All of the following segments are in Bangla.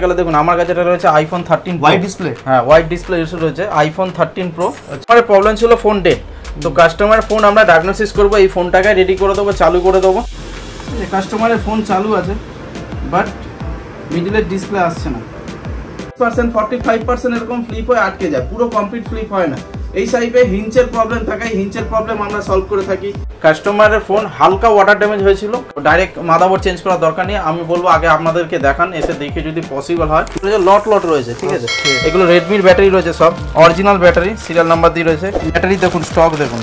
গেলে দেখুন আমার কাছে এটা রয়েছে আইফোন 13 হোয়াইট ডিসপ্লে, হ্যাঁ হোয়াইট ডিসপ্লে ইস্যু রয়েছে আইফোন 13 প্রো। আমার প্রবলেম ছিল ফোন ডেড, তো কাস্টমার ফোন আমরা ডায়াগনোসিস করব, এই ফোনটাকে রেডি করে দেবো, চালু করে দেবো। কাস্টমারের ফোন চালু আছে বাট মিডলের ডিসপ্লে আসছে না, 45% এরকম ফ্লিপ হয়ে আটকে যায়, পুরো কমপ্লিট ফ্লিপ হয় না। এই সাইডে হিঞ্চের প্রবলেম থাকে, হিঞ্চের প্রবলেম আমরা সলভ করে থাকি। কাস্টমারের ফোন হালকা ওয়াটার ড্যামেজ হয়েছিল, ডাইরেক্ট মাদারবোর্ড চেঞ্জ করার দরকার নেই। আমি বলবো আগে আপনাদেরকে দেখান, এসে দেখে যদি পসিবল হয়। লট রয়েছে, ঠিক আছে, এগুলো রেডমির ব্যাটারি রয়েছে, সব অরিজিনাল ব্যাটারি, সিরিয়াল নাম্বার দিয়ে রয়েছে। ব্যাটারি দেখুন, স্টক দেখুন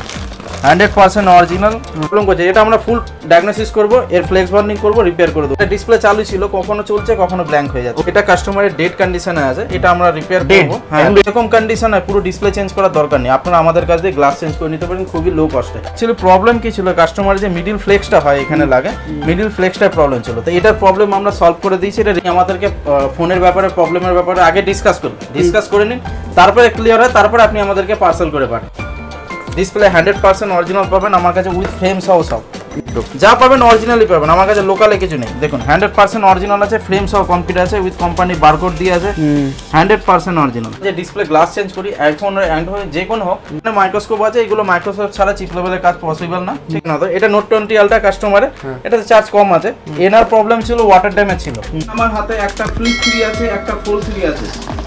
100% অরিজিনাল। প্রবলেম করছে এটা আমরা ফুল ডায়াগনোসিস করব, এর ফ্লেক্স বার্নিং করব, রিপেয়ার করে দেবো। এটা ডিসপ্লে চালু ছিল, কখনো চলছে কখনো ব্ল্যাঙ্ক হয়ে যাচ্ছে। এটা কাস্টমারের ডেড কন্ডিশনে আছে, এটা আমরা রিপেয়ার করব। হ্যাঁ, এরকম কন্ডিশন হয় পুরো ডিসপ্লে চেঞ্জ করার দরকার নেই, আপনারা আমাদের কাছ দিয়ে গ্লাস চেঞ্জ করে নিতে পারেন খুবই লো কস্টে। অ্যাকচুয়ালি প্রবলেম কি ছিল, কাস্টমার যে মিডল ফ্লেক্সটা হয় এখানে লাগে, মিডল ফ্লেক্সটার প্রবলেম ছিল, তো এটার প্রবলেম আমরা সলভ করে দিয়েছি। এটা আমাদেরকে ফোনের ব্যাপারে প্রবলেমের ব্যাপারে আগে ডিসকাস করে নিন, তারপরে ক্লিয়ার হয়, তারপরে আপনি আমাদেরকে পার্সেল করে পাঠান। ডিসপ্লে 100% অরিজিনাল পাবেন আমার কাছে, উইথ ফ্রেম সহ সব যা পাবেন অরিজিনালি পাবেন আমার কাছে, লোকালে কিছু নেই। দেখুন 100% অরিজিনাল আছে, ফ্রেম সহ কমপ্লিট আছে, উইথ কোম্পানি বারকোড দিয়ে আছে, 100% অরিজিনাল। যে ডিসপ্লে গ্লাস চেঞ্জ করি, আইফোন অ্যান্ড্রয়েড যে কোনো হোক, মাইক্রোস্কোপ আছে, এগুলো মাইক্রোস্কোপ ছাড়া চিপ লেভেলের কাজ পসিবল না, ঠিক না? তো এটা নোট 20 আলট্রা কাস্টমারে, এটাতে চার্জ কম আছে। এনার প্রবলেম ছিল ওয়াটার ড্যামেজ ছিল। আমার হাতে একটা ফ্লিপ 3 আছে, একটা ফোল্ড 3 আছে,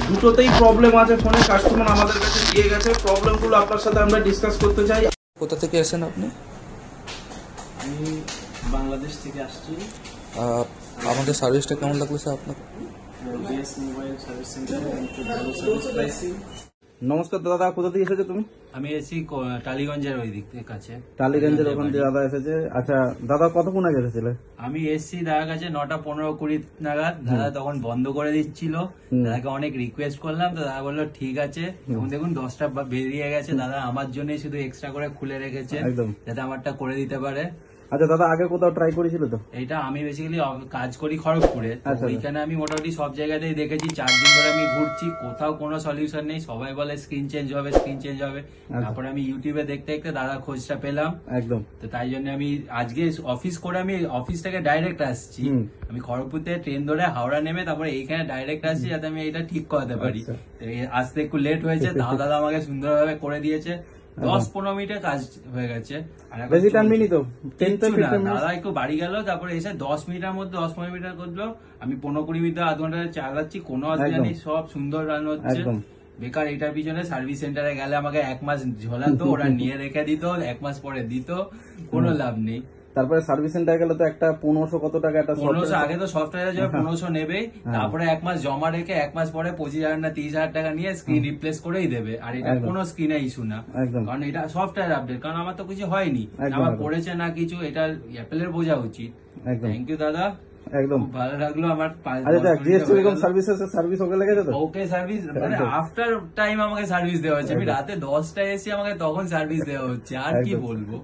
দুটোতেই প্রবলেম আছে ফোনে। কাস্টমার আমাদের কাছে দিয়ে গেছে, প্রবলেমগুলো আপনার সাথে আমরা ডিসকাস করতে চাই। কোথা থেকে আসেন আপনি? আমি বাংলাদেশ থেকে আসছি। আমাদের সার্ভিসটা কেমন লাগলো স্যার আপনার? বেস মোবাইল সার্ভিস সেন্টারে ভালো সার্ভিস পাইছি। নমস্কার দাদা, কোথা থেকে এসেছো তুমি? আমি এসেছি টালিগঞ্জের ওই দিক থেকে কাছে, টালিগঞ্জের ওখান থেকে দাদা এসেছে। আচ্ছা দাদা, কতক্ষণ আগে এসেছিলে? আমি এসেছি দাদার কাছে 9:15-20 নাগাদ। দাদা তখন বন্ধ করে দিচ্ছিল, দাদাকে অনেক রিকোয়েস্ট করলাম, তো দাদা বললো ঠিক আছে। এখন দেখুন 10টা বেরিয়ে গেছে, দাদা আমার জন্যই শুধু এক্সট্রা করে খুলে রেখেছে যাতে আমারটা করে দিতে পারে। আচ্ছা দাদা, আগে কোথাও ট্রাই করেছিল তো? এইটা আমি বেসিক্যালি কাজ করি খড়গপুরে, ওইখানে আমি মোটামুটি সব জায়গাতেই দেখেছি। 4 দিন ধরে আমি ঘুরছি, কোথাও কোনো সলিউশন নেই। সবাই বলে স্ক্রিন চেঞ্জ হবে, স্ক্রিন চেঞ্জ হবে। তারপরে আমি ইউটিউবে দেখতে দেখতে দাদা খোঁজটা পেলাম, একদম। তো তাই জন্য আমি আজকে অফিস করে, আমি অফিস থেকে ডাইরেক্ট আসছি। আমি খড়গপুর থেকে ট্রেন ধরে হাওড়া নেমে তারপরে এইখানে ডাইরেক্ট আসছি যাতে আমি এটা ঠিক করাতে পারি। আসতে একটু লেট হয়েছে, দাদা আমাকে সুন্দরভাবে করে দিয়েছে। 10-15 মিনিটে কাজ হয়ে গেছে। দাদা একটু বাড়ি গেল, তারপরে এসে 10 মিনিটের মধ্যে 10-15 মিনিট করলো। আমি 15-20 মিনিট আধ ঘন্টা চালাচ্ছি, কোনো অসুবিধা নেই, সব সুন্দর রান হচ্ছে। বেকার এটার পিছনে সার্ভিস সেন্টারে গেলে আমাকে 1 মাস ঝোলাতো, ওরা নিয়ে রেখে দিত, 1 মাস পরে দিত, কোনো লাভ নেই। তারপরে সার্ভিস সেন্টার গেলে তো একটা 1500 কত টাকা, একটা 1500 আগে তো সফটওয়্যার যাবে 1500 নেবেই, তারপরে 1 মাস জমা রেখে 1 মাস পরে 25,000 না 30,000 টাকা নিয়ে স্ক্রিন রিপ্লেস করেই দেবে। আর এটা কোনো স্ক্রিনে ইস্যু না, কারণ এটা সফটওয়্যার আপডেট, কারণ আমার তো কিছু হয়নি, আমার করেছে না কিছু, এটা অ্যাপেলের বোঝা উচিত। থ্যাংক ইউ দাদা, একদম ভালো লাগলো আমার। সার্ভিস ওকে লেগেছে তো? ওকে সার্ভিস মানে আফটার টাইম আমাকে সার্ভিস দেওয়া হচ্ছে। আমি রাতে 10টায় এসে আমাকে তখন সার্ভিস দেওয়া হচ্ছে, আর কি বলবো।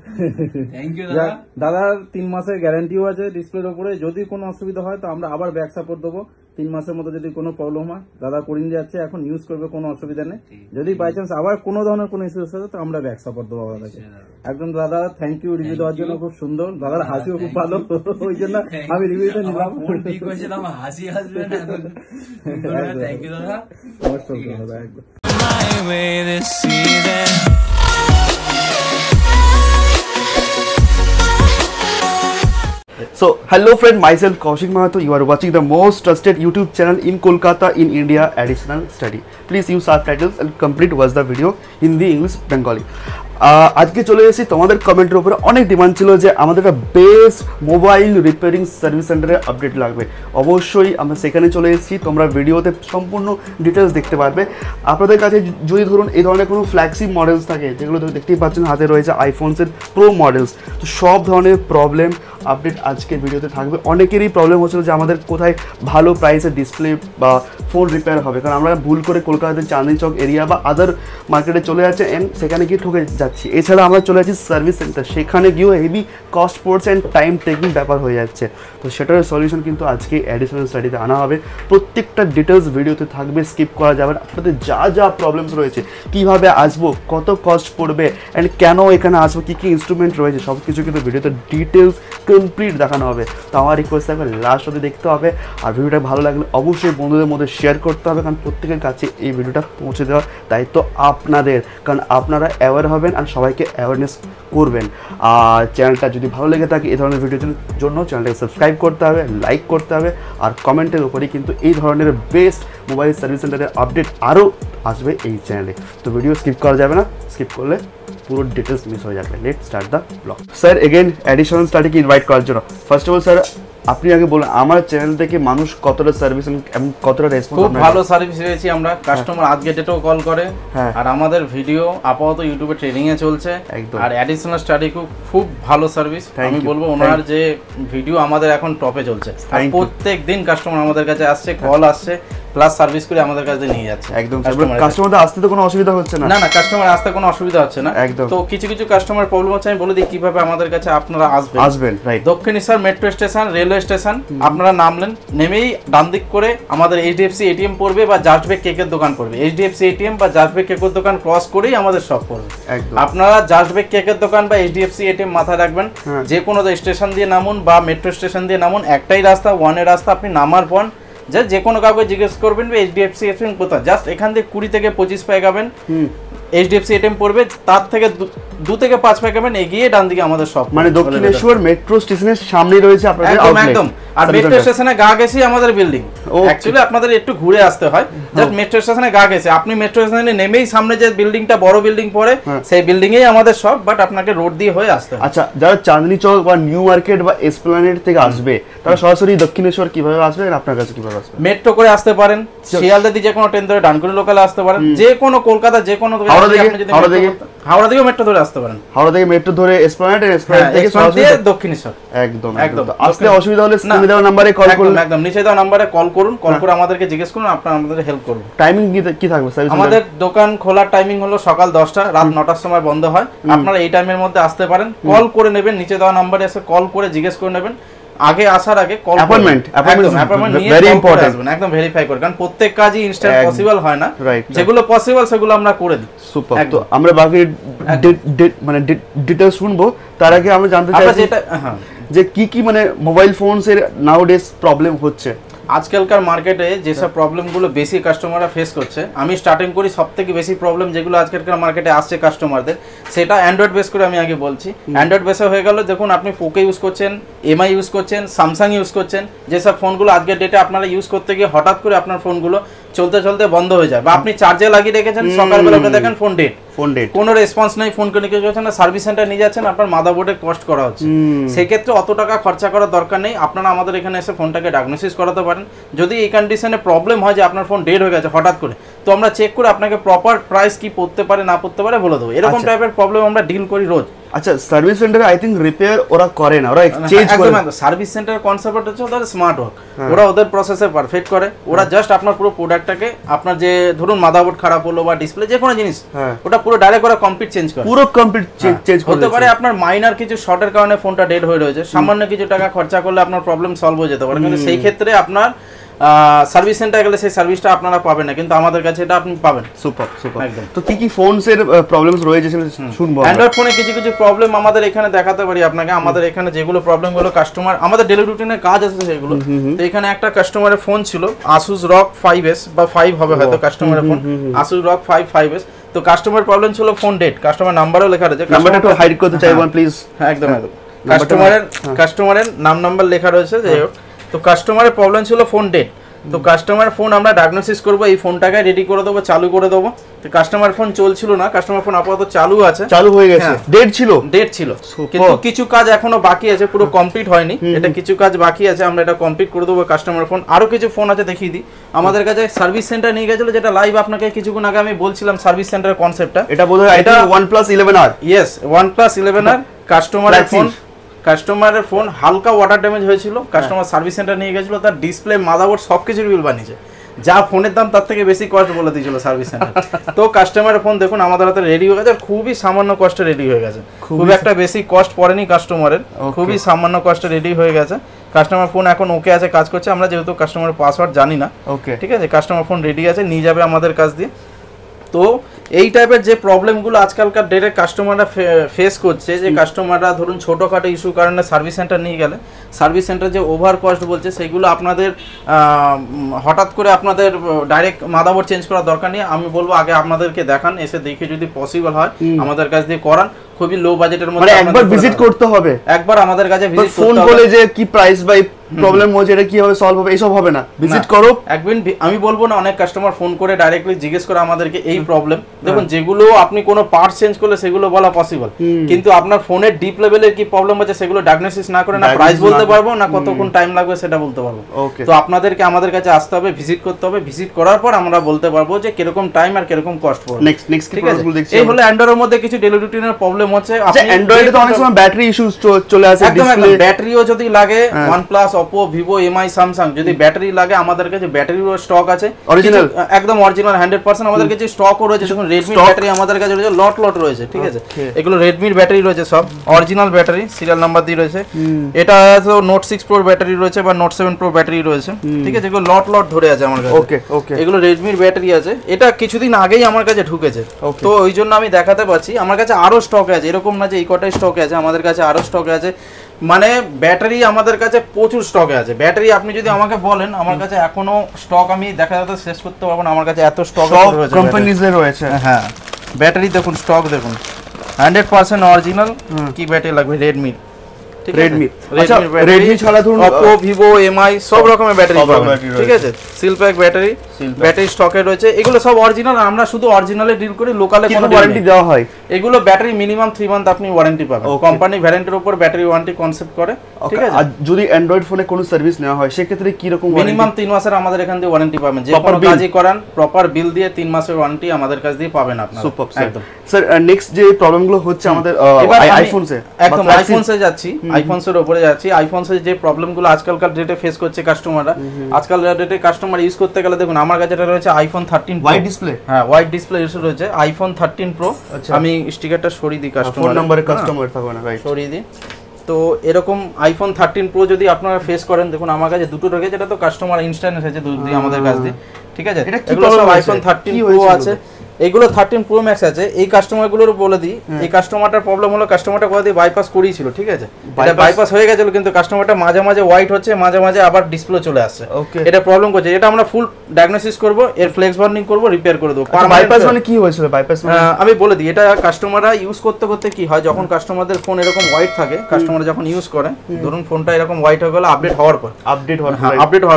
থ্যাংক ইউ দাদা। দাদার 3 মাসের গ্যারান্টিও আছে ডিসপ্লের উপরে, যদি কোনো অসুবিধা হয় তো আমরা আবার ব্যাক সাপোর্ট দেবো। 3 মাসের মধ্যে যদি কোনো প্রবলেম হয়, দাদা করিয়ে যাচ্ছে, এখন ইউজ করবে, কোনো অসুবিধা নেই। যদি বাই চান্স আবার কোনো ধরনের কোনো ইস্যু আসে তো আমরা ব্যাক সাপোর্ট দেবো দাদাকে। একদম দাদা, থ্যাংক ইউ রিভিউ দেওয়ার জন্য, খুব সুন্দর। দাদার হাসিও খুব ভালো, ওই জন্য আমি রিভিউটা নিলাম। ঠিক হয়েছিল, আমার হাসি আসবে না। থ্যাংক ইউ দাদা, নমস্কার দাদা, একদম। So, hello friend, myself Kaushik Mahato. You are watching the most trusted YouTube channel in Kolkata in India, Additional Study. Please use subtitles and complete watch the video Hindi, English, Bengali. আজকে চলে এসেছি তোমাদের কমেন্টের উপরে। অনেক ডিমান্ড ছিল যে আমাদের একটা বেস্ট মোবাইল রিপেয়ারিং সার্ভিস সেন্টারে আপডেট লাগবে। অবশ্যই আমরা সেখানে চলে এসেছি, তোমরা ভিডিওতে সম্পূর্ণ ডিটেলস দেখতে পারবে। আপনাদের কাছে যদি ধরুন এই ধরনের কোনো ফ্ল্যাগশিপ মডেলস থাকে, যেগুলো দেখতেই পাচ্ছেন হাতে রয়েছে আইফোনসের প্রো মডেলস, তো সব ধরনের প্রবলেম আপডেট আজকের ভিডিওতে থাকবে। অনেকেরই প্রবলেম হচ্ছিল যে আমাদের কোথায় ভালো প্রাইসের ডিসপ্লে বা ফোন রিপেয়ার হবে, কারণ আমরা ভুল করে কলকাতাতে চাঁদনি চক এরিয়া বা আদার মার্কেটে চলে যাচ্ছে, এন্ড সেখানে গিয়ে ঠকে যাচ্ছে। পাচ্ছি, এছাড়া আমরা চলে যাচ্ছি সার্ভিস সেন্টার, সেখানে গিয়েও হেভি কস্ট পড়ছে অ্যান্ড টাইম টেকিং ব্যাপার হয়ে যাচ্ছে। তো সেটার সলিউশন কিন্তু আজকে অ্যাডিশনাল স্টাডিতে আনা হবে। প্রত্যেকটা ডিটেলস ভিডিওতে থাকবে, স্কিপ করা যাবে না। আপনাদের যা যা প্রবলেমস রয়েছে, কীভাবে আসবো, কত কস্ট পড়বে অ্যান্ড কেন এখানে আসবো, কী কী ইনস্ট্রুমেন্ট রয়েছে, সব কিছু কিন্তু ভিডিওতে ডিটেলস কমপ্লিট দেখানো হবে। তো আমার রিকোয়েস্ট থাকবে লাস্ট অবধি দেখতে হবে, আর ভিডিওটা ভালো লাগলে অবশ্যই বন্ধুদের মধ্যে শেয়ার করতে হবে, কারণ প্রত্যেকের কাছে এই ভিডিওটা পৌঁছে দেওয়ার দায়িত্ব আপনাদের, কারণ আপনারা অ্যাওয়ার হবেন আর সবাইকে অ্যাওয়ারনেস করবেন। আর চ্যানেলটা যদি ভালো লেগে থাকে এই ধরনের ভিডিওর জন্য চ্যানেলটাকে সাবস্ক্রাইব করতে হবে, লাইক করতে হবে, আর কমেন্টের উপরেই কিন্তু এই ধরনের বেস্ট মোবাইল সার্ভিস সেন্টারের আপডেট আরও আসবে এই চ্যানেলে। তো ভিডিও স্কিপ করা যাবে না, স্কিপ করলে পুরো ডিটেলস মিস হয়ে যাবে। Let start the blog. Sir again additional স্টাডিকে ইনভাইট করার জন্য ফার্স্ট অফ অল স্যার আপনি আগে বলুন আমার চ্যানেল থেকে মানুষ কতটা সার্ভিস এবং কতটা রেসপন্স? খুব ভালো সার্ভিস দিয়েছি আমরা। কাস্টমার আজকে ডেটেও কল করে, আর আমাদের ভিডিও আপাতত ইউটিউবে ট্রেনিং এ চলছে। আর অ্যাডিশনাল স্টাডি খুব ভালো সার্ভিস। আমি বলবো ওনার যে ভিডিও আমাদের এখন টপে চলছে, আর প্রত্যেক দিন কাস্টমার আমাদের কাছে আসছে, কল আসছে, প্লাস সার্ভিস করে আমাদের কাছে নিয়ে যাচ্ছে। একদম কাস্টমারদের আসতে তো কোনো অসুবিধা হচ্ছে না? না, কাস্টমার আসতে কোনো অসুবিধা হচ্ছে না একদম। তো কিছু কিছু কাস্টমার প্রবলেম হচ্ছে, আমি বলে দিই কিভাবে আমাদের কাছে আপনারা আসবেন। Right, Dakshineswar metro station, railway station, আপনারা নামলেন, নেমেই ডান দিক করে আমাদের এইচডিএফসি এটিএম পড়বে বা জাস্টবেক কেকের দোকান পড়বে। এইচডিএফসি এটিএম বা জাস্টবেক কেকের দোকান ক্রস করেই আমাদের শপ পড়বে। আপনারা জাস্টবেক কেকের দোকান বা এইচডিএফসি এটিএম মাথায় রাখবেন, যে কোনো স্টেশন দিয়ে নামুন বা মেট্রো স্টেশন দিয়ে নামুন, একটাই রাস্তা, ওয়ানের রাস্তা। আপনি নামার পর যে কোনো কাউকে জিজ্ঞেস করবেন এইচডিএফসি এটিএম কোথায়, জাস্ট এখান থেকে 20 থেকে 25 পায়ে যাবেন, এইচডিএফসি এটিএম পড়বে, তার থেকে 2 থেকে 5 পায়ে যাবেন, এগিয়ে ডান দিকে আমাদের শপ। মানে দক্ষিণেশ্বর মেট্রো স্টেশনের সামনে রয়েছে আপনাদের আউটলেট। একদম, আর মেট্রো স্টেশনে গা গেছি আমাদের বিল্ডিং। অ্যাকচুয়ালি আপনাদের একটু ঘুরে আসতে হয়, জাস্ট মেট্রো স্টেশনে গা গেছে, আপনি মেট্রো স্টেশনে নেমেই সামনে যে বিল্ডিংটা, বড় বিল্ডিং পড়ে, সেই বিল্ডিং এই আমাদের শপ, বাট আপনাকে রোড দিয়ে হয়ে আসতে হয়। আচ্ছা, যারা চাঁদনী চক বা নিউ মার্কেট বা এসপ্ল্যানেড থেকে আসবে, তারা সরাসরি দক্ষিণেশ্বর কিভাবে আসবে আর আপনার কাছে কিভাবে আসবে? মেট্রো করে আসতে পারেন, শিয়ালদা দিয়ে যে কোনো ট্রেন ধরে ডানকুনি লোকালে আসতে পারেন, যে কোনো কলকাতা যে কোনো হাওড়া থেকে মেট্রো ধরে আসতে পারেন, হাওড়া থেকে মেট্রো ধরে এসপ্ল্যানেড, এসপ্ল্যানেড থেকে সরাসরি দক্ষিণেশ্বর। একদম একদম। আসলে অসুবিধা হলে স্ক্রিনে দেওয়া নম্বরে কল করুন, একদম নিচে দেওয়া নম্বরে কল করুন, কল করে আমাদেরকে জিজ্ঞেস করুন, আমরা আপনাদের হেল্প করব। টাইমিং কি থাকবে স্যার? আমাদের দোকান খোলার টাইমিং হলো সকাল 10টা, রাত 9টার সময় বন্ধ হয়। আপনারা এই টাইমের মধ্যে আসতে পারেন, কল করে নেবেন, নিচে দেওয়া নম্বরে এসে কল করে জিজ্ঞেস করে নেবেন। আগে আসার আগে কল অ্যাপয়েন্টমেন্ট নিয়ে ভেরি ইম্পর্টেন্ট, একদম ভেরিফাই করে, কারণ প্রত্যেক কাজই ইনস্ট্যান্ট পসিবল হয় না। যেগুলো পসিবল সেগুলো আমরা করে দিই। সুপার। তো আমরা বাকি মানে ডিটেইলস শুনবো, তার আগে আমরা জানতে চাই যে কি মানে মোবাইল ফোনস এর নাউডেস প্রবলেম হচ্ছে আজকালকার মার্কেটে, যেসব প্রবলেমগুলো বেশি কাস্টমাররা ফেস করছে। আমি স্টার্টিং করি সবথেকে বেশি প্রবলেম যেগুলো আজকালকার মার্কেটে আসছে কাস্টমারদের, সেটা অ্যান্ড্রয়েড বেস করে আমি আগে বলছি। অ্যান্ড্রয়েড বেসে হয়ে গেল, দেখুন আপনি পোকো ইউজ করছেন, এমআই ইউজ করছেন, স্যামসাং ইউজ করছেন, যেসব ফোনগুলো আজকের ডেটে আপনারা ইউজ করতে গিয়ে হঠাৎ করে আপনার ফোনগুলো চলতে চলতে বন্ধ হয়ে যায়, বা আপনি চার্জে লাগিয়ে রেখেছেন, সকালবেলা দেখেন ফোন ডেড, কোনো রেসপন্স নেই, ফোন করে কিছু হচ্ছে না, সার্ভিস সেন্টার নিয়ে যাচ্ছেন, আপনার মাদারবোর্ডে কস্ট করা হচ্ছে। সেক্ষেত্রে অত টাকা খরচা করার দরকার নেই, আপনারা আমাদের এখানে এসে ফোনটাকে ডায়াগনোসিস করাতে পারেন। যদি এই কন্ডিশনে প্রবলেম হয় যে আপনার ফোন ডেড হয়ে গেছে হঠাৎ করে, তো আমরা চেক করে আপনাকে প্রপার প্রাইস কি পড়তে পারে না পড়তে পারে বলে দেবো। এরকম টাইপের প্রবলেম আমরা ডিল করি রোজ। আচ্ছা, সার্ভিস সেন্টারে আই থিংক রিপেয়ার ওরা করে না, ওরা এক্সচেঞ্জ করে। সার্ভিস সেন্টারের কনসেপ্ট হচ্ছে ওদের স্মার্ট ওয়ার্ক, ওরা ওদের প্রসেসে পারফেক্ট করে। ওরা জাস্ট আপনার পুরো প্রোডাক্টটাকে, আপনার যে ধরুন মাদারবোর্ড খারাপ হলো বা ডিসপ্লে যে কোনো জিনিস, ওটা পুরো ডাইরেক্ট ওরা কমপ্লিট চেঞ্জ করে, পুরো কমপ্লিট চেঞ্জ করে। হতে পারে আপনার মাইনার কিছু শর্টের কারণে ফোনটা ডেড হয়ে রয়েছে, সামান্য কিছু টাকা খরচা করলে আপনার প্রবলেম সলভ হয়ে যেতে পারে, কিন্তু সেই ক্ষেত্রে আপনার সার্ভিস সেন্টার গেলে সেই সার্ভিসটা আপনারা পাবেন না, কিন্তু আমাদের কাছে এটা আপনি পাবেন। Super super. একদম। তো কি ফোনস এর প্রবলেমস রয়েছে শুনবো। অ্যান্ড্রয়েড ফোনে কিছু কিছু প্রবলেম আমাদের এখানে দেখাতে পারি আপনাকে। আমাদের এখানে যেগুলো প্রবলেম হলো কাস্টমার, আমাদের ডেইলি রুটিনে কাজ আছে সেগুলো। তো এখানে একটা কাস্টমারের ফোন ছিল Asus ROG 5s বা 5 হবে হয়তো কাস্টমারের ফোন, Asus ROG 5s। তো কাস্টমার প্রবলেম ছিল ফোন ডেড, কাস্টমার নাম্বারও লেখা রয়েছে, নাম্বারটা একটু হাইড করতে চাইবেন প্লিজ। হ্যাঁ একদম একদম, কাস্টমারের নাম্বার লেখা রয়েছে। যাই হোক, তো কাস্টমারের প্রবলেম ছিল ফোন ডেড। তো কাস্টমার ফোন আমরা ডায়াগনোসিস করব, এই ফোনটাকে রেডি করে দেবো, চালু করে দেবো। তো কাস্টমার ফোন চলছিল না, কাস্টমার ফোন আপাতত চালু আছে, চালু হয়ে গেছে, ডেড ছিল, কিন্তু কিছু কাজ এখনো বাকি আছে, পুরো কমপ্লিট হয়নি, এটা কিছু কাজ বাকি আছে, আমরা এটা কমপ্লিট করে দেবো কাস্টমার ফোন। আরো কিছু ফোন আছে দেখিয়ে দিই। আমাদের কাছে সার্ভিস সেন্টার নিয়ে গেছিল, যেটা লাইভ আপনাকে কিছুক্ষণ আগে আমি বলছিলাম সার্ভিস সেন্টারের কনসেপ্টটা। এটা বোধহয় এটা OnePlus 11R, yes OnePlus 11R কাস্টমারের ফোন হালকা ওয়াটার ড্যামেজ হয়েছিল, কাস্টমার সার্ভিস সেন্টার নিয়ে গেছিল, তার ডিসপ্লে মাদারবোর্ড সবকিছুর বিল বানিয়েছে। যা ফোনের দাম তার থেকে বেশি কস্ট বলে দিয়েছিল সার্ভিস সেন্টার। তো কাস্টমারের ফোন দেখুন আমাদের হাতে রেডি হয়ে গেছে, খুবই সামান্য কস্টে রেডি হয়ে গেছে, খুব একটা বেশি কস্ট পড়েনি কাস্টমারের, খুবই সামান্য কস্টে রেডি হয়ে গেছে। কাস্টমার ফোন এখন ওকে আছে, কাজ করছে। আমরা যেহেতু কাস্টমারের পাসওয়ার্ড জানি না, ওকে ঠিক আছে, কাস্টমার ফোন রেডি আছে, নিয়ে যাবে আমাদের কাছ দিয়ে। তো এই টাইপের যে প্রবলেমগুলো আজকালকার ডেটে কাস্টমাররা ফেস করছে, যে কাস্টমাররা ধরুন ছোটোখাটো ইস্যু কারণে সার্ভিস সেন্টার নিয়ে গেলে সার্ভিস সেন্টার যে ওভার কস্ট বলছে, সেগুলো আপনাদের হঠাৎ করে আপনাদের ডাইরেক্ট মাদারবোর্ড চেঞ্জ করার দরকার নেই। আমি বলবো আগে আপনাদেরকে দেখান, এসে দেখে যদি পসিবল হয় আমাদের কাছ দিয়ে করান, খুবই লো বাজেটের মধ্যে। একবার ভিজিট করতে হবে, একবার আমাদের কাছে ভিজিট ফোন বলে যে কি প্রাইস বাই প্রবলেম হচ্ছে এটা কিভাবে সলভ হবে এইসব হবে না, ভিজিট করো একদিন। আমি বলবো না, অনেক কাস্টমার ফোন করে ডাইরেক্টলি জিজ্ঞেস করে আমাদেরকে এই প্রবলেম। দেখুন যেগুলো আপনি কোনো পার্ট চেঞ্জ করলে সেগুলো বলা পসিবল, কিন্তু আপনার ফোনের ডিপ লেভেলের কি প্রবলেম আছে সেগুলো ডায়াগনোসিস না করে না প্রাইস বলতে পারবো না কতক্ষণ টাইম লাগবে সেটা বলতে পারবো। তো আপনাদেরকে আমাদের কাছে আসতে হবে, ভিজিট করতে হবে, ভিজিট করার পর আমরা বলতে পারবো যে কিরকম টাইম আর কিরকম কস্ট পড়বে। নেক্সট ঠিক আছে, এই হলো অ্যান্ড্রয়েডের মধ্যে কিছু ডেইলি রুটিনের প্রবলেম হচ্ছে। অ্যান্ড্রয়েডে তো অনেক সময় ব্যাটারি ইস্যুস চলে আসে, ডিসপ্লে ব্যাটারিও যদি লাগে OnePlus, Oppo, Vivo, MI, Samsung যদি ব্যাটারি লাগে আমাদের কাছে ব্যাটারিরও স্টক আছে, অরিজিনাল, একদম অরিজিনাল 100% আমাদের কাছে স্টকও রয়েছে। দেখুন Redmi ব্যাটারি আমাদের কাছে রয়েছে, লট রয়েছে, ঠিক আছে, এগুলো Redmi ব্যাটারি রয়েছে, সব অরিজিনাল ব্যাটারি, সিরিয়াল নাম্বার দিয়ে রয়েছে। এটা তো Note 6 Pro ব্যাটারি রয়েছে বা Note 7 Pro ব্যাটারি রয়েছে, ঠিক আছে, এগুলো লট ধরে আছে আমার কাছে। ওকে, এগুলো Redmi ব্যাটারি আছে, এটা কিছুদিন আগেই আমার কাছে ঢুকেছে, তো ওই জন্য আমি দেখাতে পাচ্ছি। আমার কাছে আরো স্টক আছে, এরকম না যে এই কটাই স্টক আছে, আমাদের কাছে আরো স্টক আছে। মানে ব্যাটারি আমাদের কাছে প্রচুর স্টকে আছে। ব্যাটারি আপনি যদি আমাকে বলেন, আমার কাছে এখনো স্টক আমি দেখা যাতে শেষ করতে পারবো না, আমার কাছে এত স্টক রয়েছে, কোম্পানিজে রয়েছে। হ্যাঁ, ব্যাটারি দেখুন, স্টক দেখুন, 100% অরিজিনাল। কি ব্যাটারি লাগবে? রেডমি, রেডমি ছাড়া ধরুন Oppo, Vivo, MI সব রকমের ব্যাটারি পাবেন, ঠিক আছে, সিলপ্যাক ব্যাটারি স্টকে রয়েছে, এগুলো সব অরিজিনাল। আমরা শুধু অরিজিনালে ডিল করি, লোকালে কোনো ওয়ারেন্টি দেওয়া হয়। এগুলো ব্যাটারি মিনিমাম 3 মান্থ আপনি ওয়ারেন্টি পাবেন, কোম্পানি ভ্যারান্টির উপর ব্যাটারি ওয়ারেন্টি কনসেপ্ট করে, ঠিক আছে। আর যদি অ্যান্ড্রয়েড ফোনে কোনো সার্ভিস নেওয়া হয় সেক্ষেত্রে কি রকম? মিনিমাম 3 মাসের আমাদের এখান থেকে ওয়ারেন্টি পাবেন, যে কোনো কাজই করান প্রপার বিল দিয়ে 3 মাসের ওয়ারেন্টি আমাদের কাছ দিয়ে পাবেন আপনারা। সুপার, একদম। স্যার নেক্সট যে প্রবলেমগুলো হচ্ছে আমাদের আইফোনসে, একদম আইফোনসে যাচ্ছি, আইফোনসের উপরে যাচ্ছি। আইফোনসে যে প্রবলেমগুলো আজকালকার ডেটে ফেস করছে কাস্টমাররা, আজকালকার ডেটে কাস্টমার ইউজ করতে গেলে দেখুন আমার কাছে এটা রয়েছে iPhone 13 ওয়াইড ডিসপ্লে, হ্যাঁ ওয়াইড ডিসপ্লে ইস্যু রয়েছে iPhone 13 Pro। আমি স্টিকারটা সরিয়ে দিই, কাস্টমার ফোন নম্বরে কাস্টমার থাকবে না, রাইট, সরিয়ে দিই। তো এরকম iPhone 13 Pro যদি আপনারা ফেস করেন, দেখুন আমার কাছে দুটো রয়েছে, যেটা তো কাস্টমার ইনস্ট্যান্ট এসেছে দুধ দিয়ে আমাদের কাছ দিয়ে, ঠিক আছে। এগুলো সব iPhone 13 Pro আছে, এগুলো 13 Pro Max আছে। এই কাস্টমারগুলোর বলে দিই, এই কাস্টমারটার প্রবলেম হলো কাস্টমারটা কোথা দিয়ে বাইপাস করিয়েছিল, ঠিক আছে, এটা বাইপাস হয়ে গেছিল, কিন্তু কাস্টমারটা মাঝে মাঝে হোয়াইট হচ্ছে, মাঝে মাঝে আবার ডিসপ্লে চলে আসছে, এটা প্রবলেম করছে। এটা আমরা ফুল ডায়াগনোসিস করব, এর ফ্লেক্স বার্নিং করব, রিপেয়ার করে দেব। বাইপাস মানে কি হয়েছিল? বাইপাস মানে আমি বলে দিই, এটা কাস্টমাররা ইউজ করতে করতে কি হয়, যখন কাস্টমারদের ফোন এরকম হোয়াইট থাকে, কাস্টমার যখন ইউজ করে, ধরুন ফোনটা এরকম হোয়াইট হয়ে গেল আপডেট হওয়ার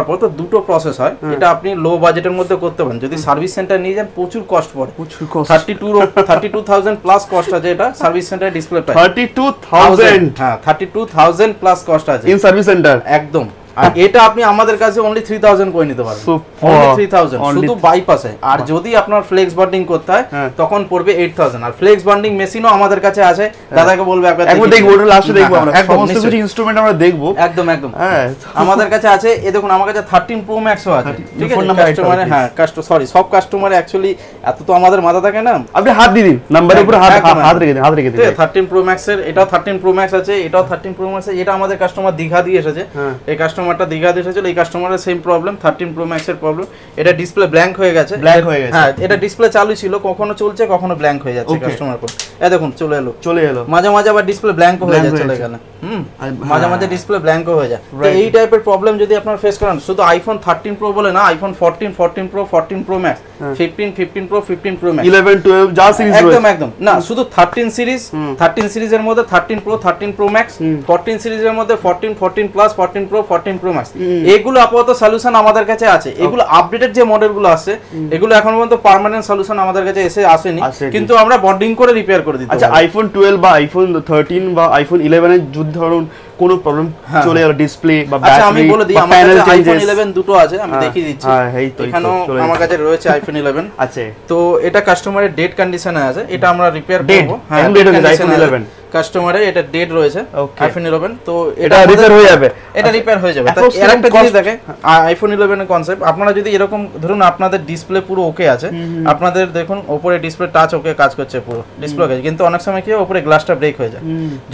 পর, তো দুটো প্রসেস হয়। এটা আপনি লো বাজেটের মধ্যে করতে পারেন, যদি সার্ভিস সেন্টার নিয়ে যান প্রচুর কস্ট পড়ে, 32,000 প্লাস কস্ট আছে, এটা সার্ভিস সেন্টার ডিসপ্লে প্রাইস 32,000, হ্যাঁ 32,000 প্লাস কস্ট আছে ইন সার্ভিস সেন্টার, একদম। আর এটা আপনি আমাদের কাছে অনলি 3,000 করে নিতে পারবেন, অনলি 3,000 শুধু বাইপাসে। আর যদি আপনার ফ্লেক্স বান্ডিং করতে হয় তখন পড়বে 8,000। আর ফ্লেক্স বান্ডিং মেশিনও আমাদের কাছে আছে, দাদাকে বলবে একবার দেখবো, ওটা লাস্টে দেখবো আমরা, সমস্ত কিছু ইনস্ট্রুমেন্ট আমরা দেখবো, একদম হ্যাঁ আমাদের কাছে আছে। এই দেখুন আমার কাছে 13 Pro Max ও আছে, ঠিক আছে। কাস্টমার, হ্যাঁ সরি, সব কাস্টমার অ্যাকচুয়ালি এত তো আমাদের মাথা থাকে না, আপনি হাত দিয়ে দিন, নাম্বারের উপর হাত রেখে দিন। 13 Pro Max এর, এটাও 13 Pro Max আছে, এটাও 13 Pro Max আছে। এটা আমাদের কাস্টমার দীঘা দিয়ে এসেছে, এই কাস্টমারটা দীঘা দিয়ে এসেছিল, এই কাস্টমারের সেম প্রবলেম, 13 Pro Max এর প্রবলেম। এটা ডিসপ্লে ব্ল্যাঙ্ক হয়ে গেছে, হ্যাঁ এটা ডিসপ্লে চালু ছিল, কখনো চলছে কখনো ব্ল্যাঙ্ক হয়ে যাচ্ছে কাস্টমার কোড। এই দেখুন চলে এলো, মাঝে মাঝে আবার ডিসপ্লে ব্ল্যাঙ্ক হয়ে যাচ্ছে এখানে, মাঝে মাঝে ডিসপ্লে ব্ল্যাঙ্ক হয়ে যায়। তো এই টাইপের প্রবলেম যদি আপনারা ফেস করেন, শুধু iPhone 13 Pro বলে না, iPhone 14, 14 Pro, 14 Pro Max, 15, 15 Pro, 15 Pro Max, 11, 12 যা সিরিজ রয়েছে, একদম না, শুধু 13 সিরিজ, 13 সিরিজের মধ্যে 13 Pro, 13 Pro Max, 14 সিরিজের মধ্যে 14, 14 Plus, 14 Pro, 14 Pro Max, এগুলো আপাতত সলিউশন আমাদের কাছে আছে। এগুলো আপডেটেড যে মডেলগুলো আছে, এগুলো এখন পর্যন্ত পার্মানেন্ট সলিউশন আমাদের কাছে আসেনি, কিন্তু আমরা বন্ডিং করে রিপেয়ার করে দিতে। আচ্ছা, iPhone 12 বা iPhone 13 বা iPhone 11 এর যদি ধরুন কোনো প্রবলেম চলে গেল, ডিসপ্লে বা ব্যাটারি, আচ্ছা আমি বলে দিই, আমার কাছে iPhone 11 দুটো আছে, আমি দেখিয়ে দিচ্ছি। এখানেও আমার কাছে রয়েছে iPhone 11 আছে। তো এটা কাস্টমারের ডেট কন্ডিশনে আছে, এটা আমরা রিপেয়ার করব। হ্যাঁ, ডেট কন্ডিশনে 11 কাস্টমারের এটা ডেট রয়েছে আইফোন 11, তো এটা রিপেয়ার হয়ে যাবে, এটা রিপেয়ার হয়ে যাবে। তাই আরেকটা জিনিস দেখে আইফোন 11 এর কনসেপ্ট, আপনারা যদি এরকম ধরুন আপনাদের ডিসপ্লে পুরো ওকে আছে, আপনাদের দেখুন উপরে ডিসপ্লে টাচ ওকে কাজ করছে, পুরো ডিসপ্লে ওকে, কিন্তু অনেক সময় কি হয় উপরে গ্লাসটা ব্রেক হয়ে যায়।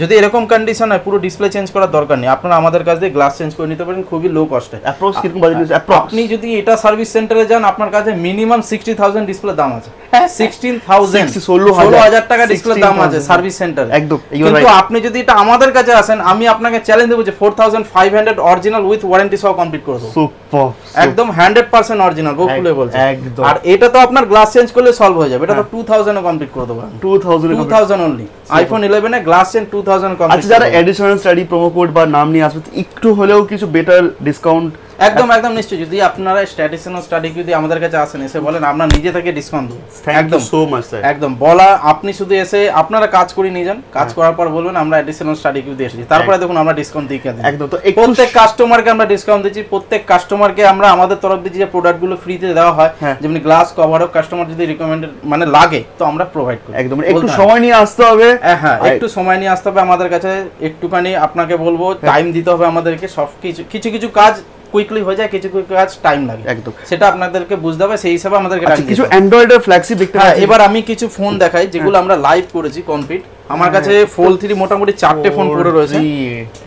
যদি এরকম কন্ডিশন হয় পুরো ডিসপ্লে চেঞ্জ করার দরকার নেই, আপনারা আমাদের কাছ দিয়ে গ্লাস চেঞ্জ করে নিতে পারেন খুবই লো কস্টে। অ্যাপ্রক্স কিরকম বাজেট? আপনি যদি এটা সার্ভিস সেন্টারে যান আপনার কাছে মিনিমাম 60,000 ডিসপ্লে দাম আছে, 16,000 16,000 টাকা ডিসপ্লে দাম আছে সার্ভিস সেন্টারে একদম। কিন্তু আপনি যদি এটা আমাদের কাছে আসেন, আমি আপনাকে চ্যালেঞ্জ দেব যে 4,500 অরিজিনাল উইথ ওয়ারেন্টি সহ কমপ্লিট করে দেব। সুপার, একদম 100% অরিজিনাল, বকুলে বলছি একদম। আর এটা তো আপনার গ্লাস চেঞ্জ করলে সলভ হয়ে যাবে, এটা তো 2000 এ কমপ্লিট করে দেব। 2000 only iPhone 11 a glass change 2000 complete. আচ্ছা, যারা এডিশনাল স্টাডি প্রোমো কোড বা নাম নিয়ে আসবে একটু হলেও কিছু বেটার ডিসকাউন্ট? একদম একদম নিশ্চয়ই, যদি আপনারা স্ট্যাটিস্টিক্যাল স্টাডি যদি আমাদের কাছে আসেন, এসে বলেন আমরা নিজে থেকে ডিসকাউন্ট দেব। একদম সো মাচ স্যার, একদম বলা, আপনি শুধু এসে আপনারা কাজ করে নিয়ে যান, কাজ করার পর বলবেন আমরা এডিশনাল স্টাডি কিউ দিয়ে এসেছি, তারপরে দেখুন আমরা ডিসকাউন্ট দিই। একদম, তো প্রত্যেক কাস্টমারকে আমরা ডিসকাউন্ট দিচ্ছি, প্রত্যেক কাস্টমারকে আমরা আমাদের তরফ দিয়ে যে প্রোডাক্টগুলো ফ্রিতে দেওয়া হয়, যেমন গ্লাস কভারও কাস্টমার যদি রিকমেন্ডেড মানে লাগে তো আমরা প্রোভাইড করি। একদম, একটু সময় নিয়ে আসতে হবে। হ্যাঁ, একটু সময় নিয়ে আসতে হবে আমাদের কাছে, একটুখানি আপনাকে বলবো টাইম দিতে হবে আমাদেরকে। সব কিছু কিছু কাজ কুইকলি হয়ে যায়, কিছু কাজ টাইম লাগে, একদম সেটা আপনাদেরকে বুঝতে হবে, সেই হিসাবে আমাদেরকে কিছু অ্যান্ড্রয়েডের ফ্ল্যাগশিপ দেখতে পাচ্ছি। এবার আমি কিছু ফোন দেখাই যেগুলো আমরা লাইভ করেছি কমপ্লিট। আমার কাছে ফোল্ড 3 মোটামুটি 4টে ফোন পড়ে রয়েছে,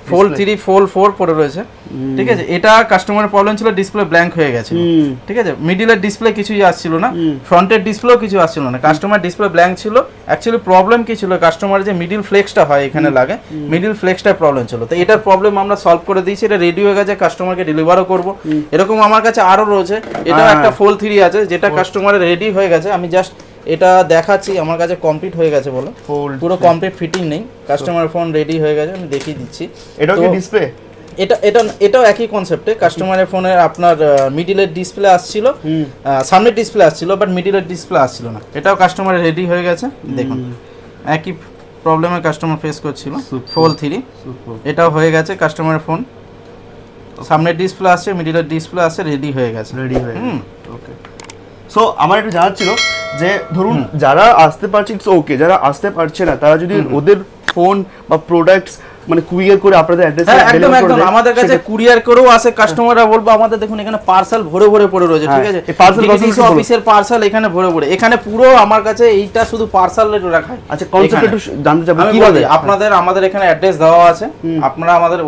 ফোল্ড 3, ফোল্ড 4 পড়ে রয়েছে, ঠিক আছে। এটা কাস্টমারের প্রবলেম ছিল, ডিসপ্লে ব্ল্যাঙ্ক হয়ে গেছে, ঠিক আছে। মিডলের ডিসপ্লে কিছুই আসছিল না, ফ্রন্টের ডিসপ্লেও কিছু আসছিল না, কাস্টমার ডিসপ্লে ব্ল্যাঙ্ক ছিল। অ্যাকচুয়ালি প্রবলেম কি ছিল, কাস্টমার যে মিডল ফ্লেক্সটা হয় এখানে লাগে, মিডল ফ্লেক্সটার প্রবলেম ছিল, তো এটার প্রবলেম আমরা সলভ করে দিয়েছি, এটা রেডি হয়ে গেছে, কাস্টমারকে ডেলিভারও করব। এরকম আমার কাছে আরো রয়েছে, এটাও একটা ফোল্ড 3 আছে যেটা কাস্টমারের রেডি হয়ে গেছে। আমি জাস্ট এটা দেখাচ্ছি, আমার কাছে কমপ্লিট হয়ে গেছে বলো, পুরো কমপ্লিট ফিটিং নেই, কাস্টমার ফোন রেডি হয়ে গেছে, আমি দেখিয়ে দিচ্ছি। এটা কি ডিসপ্লে? এটাও একই কনসেপ্টে, কাস্টমারের ফোনের আপনার মিডলের ডিসপ্লে আসছিল, সামনের ডিসপ্লে আসছিল, বাট মিডলের ডিসপ্লে আসছিল না, এটাও কাস্টমারের রেডি হয়ে গেছে। দেখুন একই প্রবলেমে কাস্টমার ফেস করছিল, ফোল্ড 3 এটাও হয়ে গেছে, কাস্টমারের ফোন সামনের ডিসপ্লে আসছে, মিডলের ডিসপ্লে আসছে, রেডি হয়ে গেছে, রেডি হয়ে গেছে। ওকে, সো আমার একটু জানার ছিল যে ধরুন যারা আসতে পারছে ইটস ওকে, যারা আসতে পারছে না তারা যদি ওদের ফোন বা প্রোডাক্টস মানে কুরিয়ার করে আপনাদের অ্যাড্রেসে ডেলিভারি করে দেয়, আমাদের কাছে কুরিয়ার করেও আসে কাস্টমাররা। বলবো আমাদের দেখুন এখানে পার্সেল ভরে ভরে পড়ে রয়েছে, ঠিক আছে, এই পার্সেল অফিসের পার্সেল এখানে ভরে ভরে, এখানে পুরো আমার কাছে এইটা শুধু পার্সেল রাখা। আচ্ছা, কনসেপ্ট একটু জানতে চাই কিভাবে আপনাদের আমাদের এখানে অ্যাড্রেস দেওয়া আছে, আপনারা আমাদের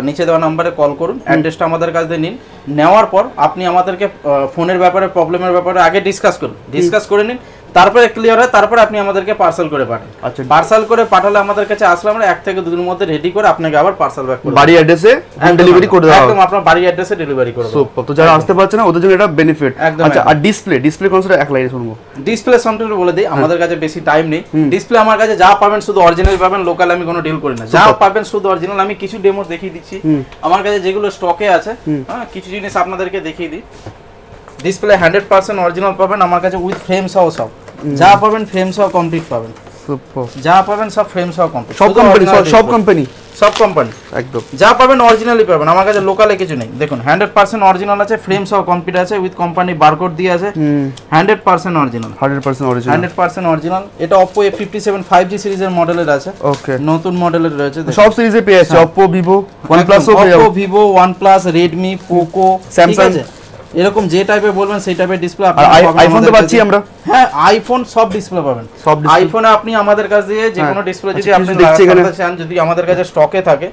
নিচে দেওয়া নম্বরে কল করুন, অ্যাড্রেসটা আমাদের কাছ থেকে নিন, নেওয়ার পর আপনি আমাদেরকে ফোনের ব্যাপারে প্রবলেমের ব্যাপারে আগে ডিসকাস করে নিন, তারপরে ক্লিয়ার হয়, তারপরে আপনি আমাদেরকে পার্সেল করে পাঠান। আচ্ছা, পার্সেল করে পাঠালে আমাদের কাছে আসলে আমরা 1 থেকে 2 দিনের মধ্যে রেডি করে আপনাকে আবার পার্সেল ব্যাক করে বাড়ি অ্যাড্রেসে ডেলিভারি করে দেওয়া হবে, একদম আপনার বাড়ি অ্যাড্রেসে ডেলিভারি করে দেব। সুপার, তো যারা আসতে পারছে না ওদের জন্য এটা বেনিফিট। আচ্ছা, আর ডিসপ্লে কনসেপ্ট এক লাইনে শুনবো। ডিসপ্লে সম্পর্কে বলে দিই, আমাদের কাছে বেশি টাইম নেই। ডিসপ্লে আমার কাছে যা পাবেন শুধু অরিজিনাল পাবেন, লোকাল আমি কোনো ডিল করি না, যা পাবেন শুধু অরিজিনাল। আমি কিছু ডেমো দেখিয়ে দিচ্ছি আমার কাছে যেগুলো স্টকে আছে, হ্যাঁ কিছু জিনিস আপনাদেরকে দেখিয়ে দিই। ডিসপ্লে 100% অরিজিনাল পাবেন আমার কাছে, উইথ ফ্রেম সহ সব যা পাবেন ফ্রেম সহ কমপ্লিট পাবেন, সুপার, যা পাবেন সব ফ্রেম সহ কমপ্লিট, সব কোম্পানি একদম যা পাবেন অরিজিনালি পাবেন আমার কাছে, লোকালে কিছু নেই। দেখুন 100% অরিজিনাল আছে, ফ্রেম সহ কমপ্লিট আছে, উইথ কোম্পানি বারকোড দিয়ে আছে, 100% অরিজিনাল, 100% অরিজিনাল। এটা Oppo A57 5G সিরিজের মডেলের আছে, ওকে, নতুন মডেলের রয়েছে, সব সিরিজে পেয়ে আছে, Oppo Vivo OnePlus ও পেয়ে যাবেন, Oppo Vivo OnePlus Redmi Poco Samsung, এরকম যে টাইপের বলবেন সেই টাইপের ডিসপ্লে আপনি পাবেন। আইফোন তো পাচ্ছি আমরা, হ্যাঁ আইফোন সব ডিসপ্লে পাবেন, সব আইফোনে আপনি আমাদের কাছে দিয়ে যে কোনো ডিসপ্লে যদি আপনি লাগাতে চান, যদি আমাদের কাছে স্টকে থাকে